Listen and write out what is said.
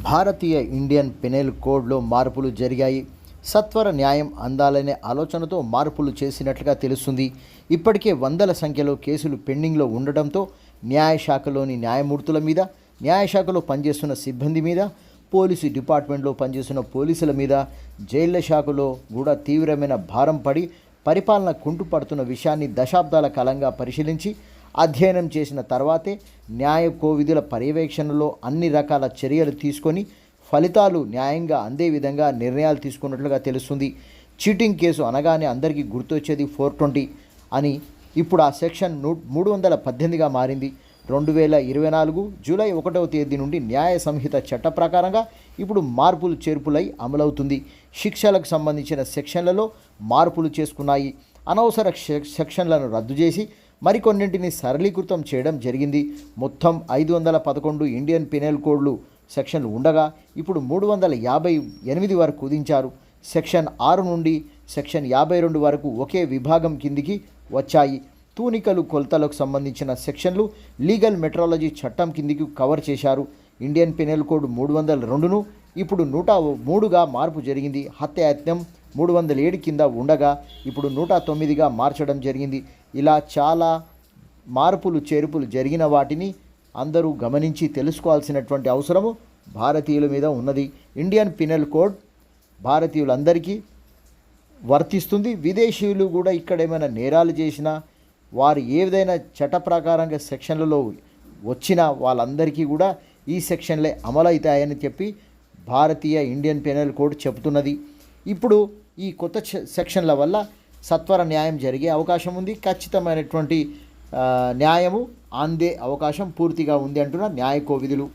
భారతీయ Indian penal కోడ్లో మార్పులు జరిగాయి. సత్వర న్యాయం అందాలనే ఆలోచనతో మార్పులు చేసినట్లుగా తెలుస్తుంది. ఇప్పటికే వందల సంఖ్యలో కేసులు పెండింగ్లో ఉండడంతో న్యాయశాఖలోని న్యాయమూర్తుల మీద, న్యాయశాఖలో పనిచేస్తున్న సిబ్బంది మీద, పోలీసు డిపార్ట్మెంట్లో పనిచేస్తున్న పోలీసుల మీద, జైళ్ల శాఖలో కూడా తీవ్రమైన భారం పడి పరిపాలన కుంటుపడుతున్న విషయాన్ని దశాబ్దాల కాలంగా పరిశీలించి అధ్యయనం చేసిన తర్వాతే న్యాయ కోవిధుల పర్యవేక్షణలో అన్ని రకాల చర్యలు తీసుకొని ఫలితాలు న్యాయంగా అందే విధంగా నిర్ణయాలు తీసుకున్నట్లుగా తెలుస్తుంది. చీటింగ్ కేసు అనగానే అందరికీ గుర్తొచ్చేది 420 అని ఇప్పుడు ఆ సెక్షన్ 318గా మారింది. 2024 జూలై 1వ తేదీ నుండి న్యాయ సంహిత చట్ట ప్రకారంగా ఇప్పుడు మార్పులు చేర్పులై అమలవుతుంది. శిక్షలకు సంబంధించిన సెక్షన్లలో మార్పులు చేసుకున్నాయి. అనవసర సెక్షన్లను రద్దు చేసి మరికొన్నింటిని సరళీకృతం చేయడం జరిగింది. మొత్తం 511 ఇండియన్ పెనల్ కోడ్లు సెక్షన్లు ఉండగా ఇప్పుడు 358 వరకు కుదించారు. సెక్షన్ 6 నుండి సెక్షన్ 52 వరకు ఒకే విభాగం కిందికి వచ్చాయి. తూనికలు కొలతలకు సంబంధించిన సెక్షన్లు లీగల్ మెట్రాలజీ చట్టం కిందికి కవర్ చేశారు. ఇండియన్ పెనల్ కోడ్ 302ను ఇప్పుడు 103గా మార్పు జరిగింది. హత్యాయత్నం 307 కింద ఉండగా ఇప్పుడు 109గా మార్చడం జరిగింది. ఇలా చాలా మార్పులు చేర్పులు జరిగిన వాటిని అందరూ గమనించి తెలుసుకోవాల్సినటువంటి అవసరము భారతీయుల మీద ఉన్నది. ఇండియన్ పెనల్ కోడ్ భారతీయులందరికీ వర్తిస్తుంది. విదేశీయులు కూడా ఇక్కడ ఏమైనా నేరాలు చేసినా వారు ఏదైనా చట్ట ప్రకారంగా సెక్షన్లలో వచ్చిన వాళ్ళందరికీ కూడా ఈ సెక్షన్లే అమలవుతాయని చెప్పి భారతీయ ఇండియన్ పెనల్ కోడ్ చెబుతున్నది. ఇప్పుడు ఈ కొత్త సెక్షన్ల వల్ల సత్వర న్యాయం జరిగే అవకాశం ఉంది. ఖచ్చితమైనటువంటి న్యాయము అందే అవకాశం పూర్తిగా ఉంది అంటున్న న్యాయ కోవిధులు.